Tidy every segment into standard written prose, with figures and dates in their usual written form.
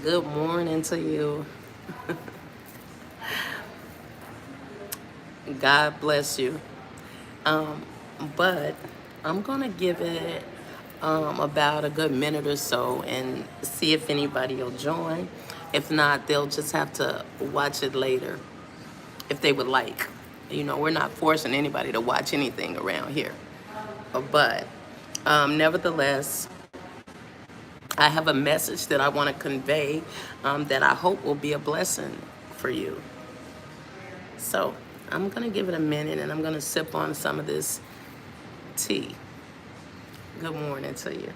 Good morning to you. God bless you. Um, but I'm gonna give it about a good minute or so and see if anybody will join. If not, they'll just have to watch it later if they would like. We're not forcing anybody to watch anything around here. But nevertheless, I have a message that I want to convey that I hope will be a blessing for you. So I'm going to give it a minute and I'm going to sip on some of this tea. Good morning to you.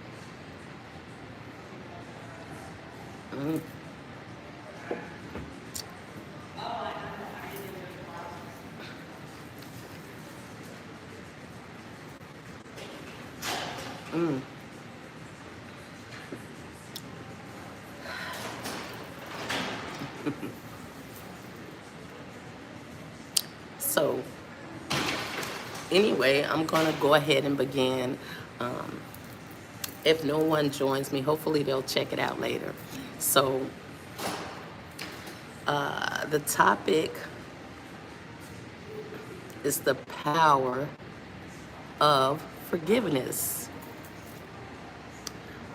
Mm. Mm. So anyway, I'm going to go ahead and begin. Um, if no one joins me, hopefully they'll check it out later. So the topic is the power of forgiveness.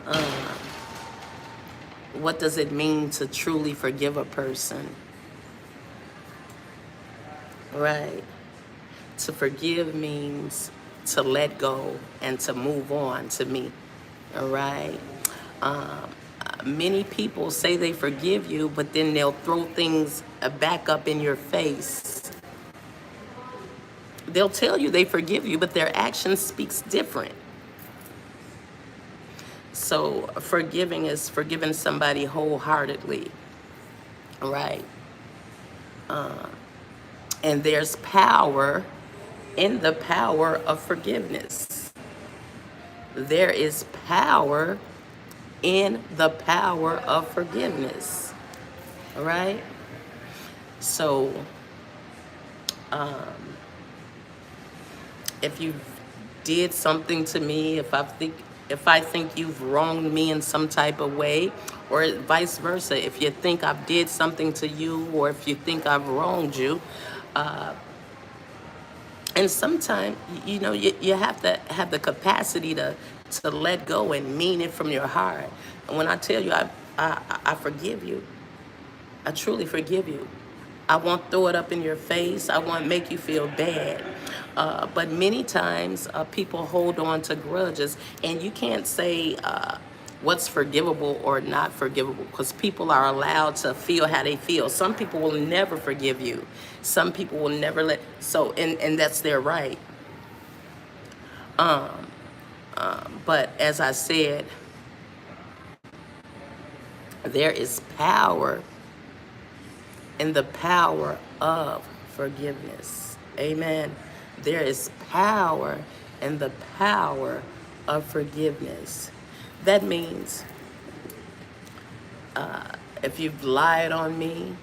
Uh, what does it mean to truly forgive a person? Right. To forgive means to let go and to move on to me. All right. Um, Many people say they forgive you, but then they'll throw things back up in your face. They'll tell you they forgive you, but their action speaks different. So forgiving is forgiving somebody wholeheartedly, right? And there's power in the power of forgiveness. There is power in the power of forgiveness, all right? So if you did something to me, if I think you've wronged me in some type of way, or vice versa, if you think I've did something to you, or if you think I've wronged you, and sometimes you have to have the capacity to let go and mean it from your heart. And when I tell you I forgive you, I truly forgive you. I won't throw it up in your face. I won't make you feel bad. But many times people hold on to grudges, and you can't say what's forgivable or not forgivable, because people are allowed to feel how they feel. Some people will never forgive you. Some people will never and that's their right. But as I said, there is power in the power of forgiveness. Amen. There is power in the power of forgiveness. That means if you've lied on me,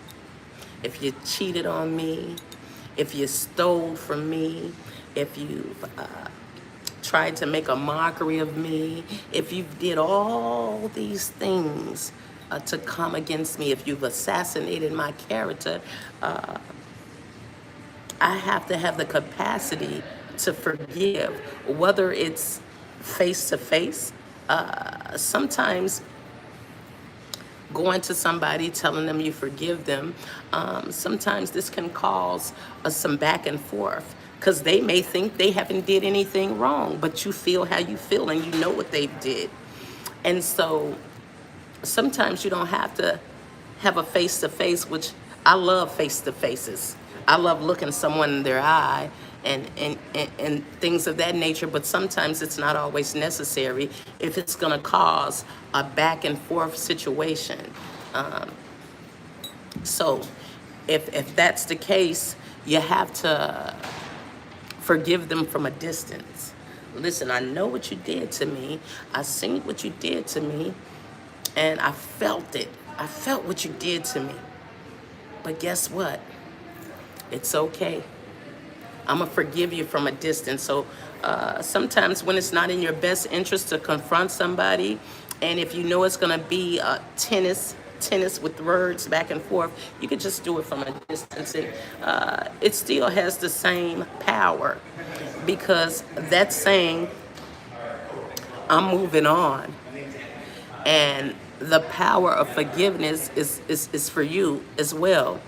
if you cheated on me, if you stole from me, if you've tried to make a mockery of me, if you did all these things to come against me, if you've assassinated my character, I have to have the capacity to forgive, whether it's face to face. Sometimes going to somebody, telling them you forgive them, sometimes this can cause some back and forth, because they may think they haven't did anything wrong, but you feel how you feel and you know what they did. And so sometimes you don't have to have a face to face, which I love face to faces. I love looking someone in their eye and things of that nature, but sometimes it's not always necessary if it's going to cause a back and forth situation. So if that's the case, you have to forgive them from a distance. Listen, I know what you did to me. I seen what you did to me, and I felt it. I felt what you did to me. But guess what? It's okay. I'm going to forgive you from a distance. So sometimes when it's not in your best interest to confront somebody, and if you know it's going to be tense tennis with words back and forth. You could just do it from a distance, and it still has the same power, because that's saying I'm moving on. And the power of forgiveness is for you as well,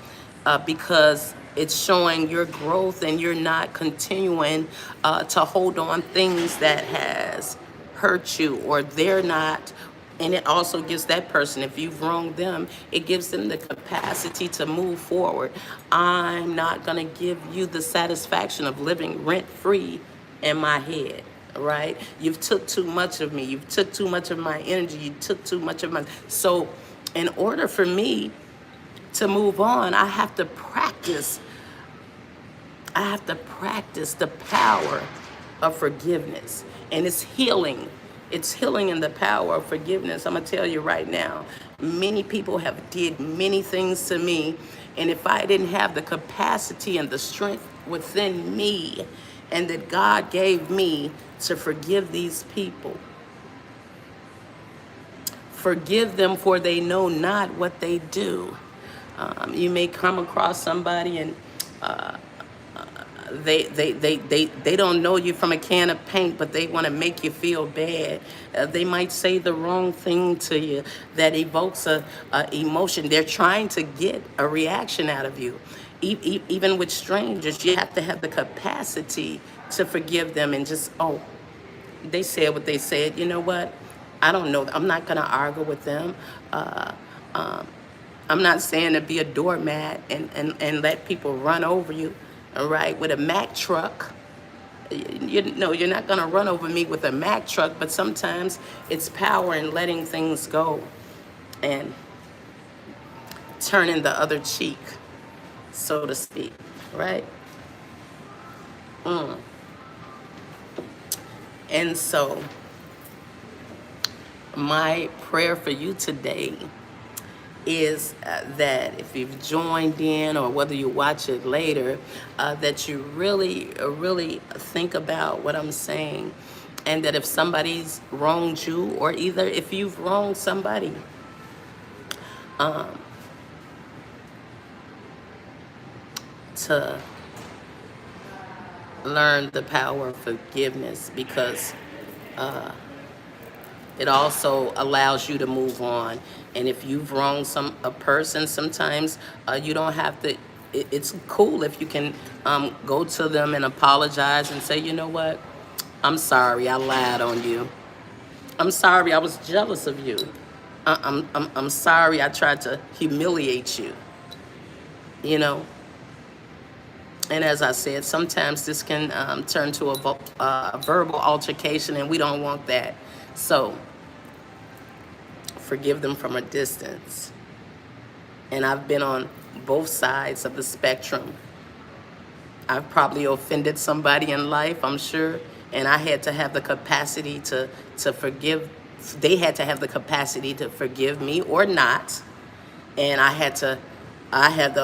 because it's showing your growth, and you're not continuing to hold on things that has hurt you, or they're not. And it also gives that person, if you've wronged them, it gives them the capacity to move forward. I'm not going to give you the satisfaction of living rent free in my head. Right? You've took too much of me. You've took too much of my energy. You took too much of my. So in order for me to move on, I have to practice. I have to practice the power of forgiveness. And it's healing. It's healing in the power of forgiveness. I'm going to tell you right now, many people have did many things to me. And if I didn't have the capacity and the strength within me, and that God gave me to forgive these people, forgive them, for they know not what they do. You may come across somebody, and they don't know you from a can of paint, but they want to make you feel bad. They might say the wrong thing to you that evokes a emotion. They're trying to get a reaction out of you. Even with strangers, you have to have the capacity to forgive them, and just, oh, they said what they said. You know what? I don't know. I'm not going to argue with them. I'm not saying to be a doormat and let people run over you, all right, with a Mack truck. You know, you're not going to run over me with a Mack truck, but sometimes it's power in letting things go and turning the other cheek, so to speak, right? And so my prayer for you today is that if you've joined in, or whether you watch it later, that you really think about what I'm saying, and that if somebody's wronged you, or either if you've wronged somebody, to learn the power of forgiveness, because it also allows you to move on. And if you've wronged a person, sometimes you don't have to. It's cool if you can go to them and apologize and say, you know what, I'm sorry, I lied on you. I'm sorry, I was jealous of you. I'm sorry, I tried to humiliate you. You know. And as I said, sometimes this can turn to a verbal altercation, and we don't want that. So forgive them from a distance. And I've been on both sides of the spectrum. I've probably offended somebody in life, I'm sure, and I had to have the capacity to forgive. They had to have the capacity to forgive me or not. And I had the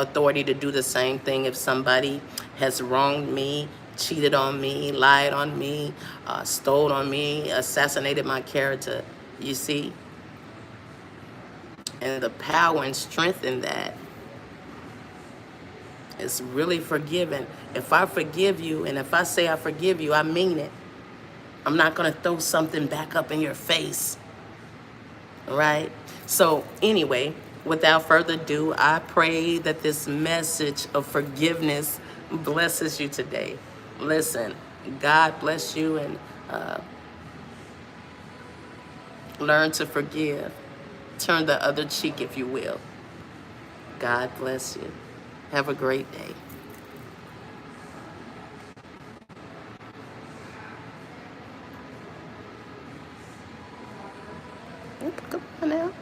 authority to do the same thing if somebody has wronged me, cheated on me, lied on me, stole on me, assassinated my character. You see? And the power and strength in that is really forgiving. If I forgive you, and if I say I forgive you, I mean it. I'm not going to throw something back up in your face. Right? So anyway, without further ado, I pray that this message of forgiveness blesses you today. Listen, God bless you, and learn to forgive. Turn the other cheek, if you will. God bless you. Have a great day. Come on now.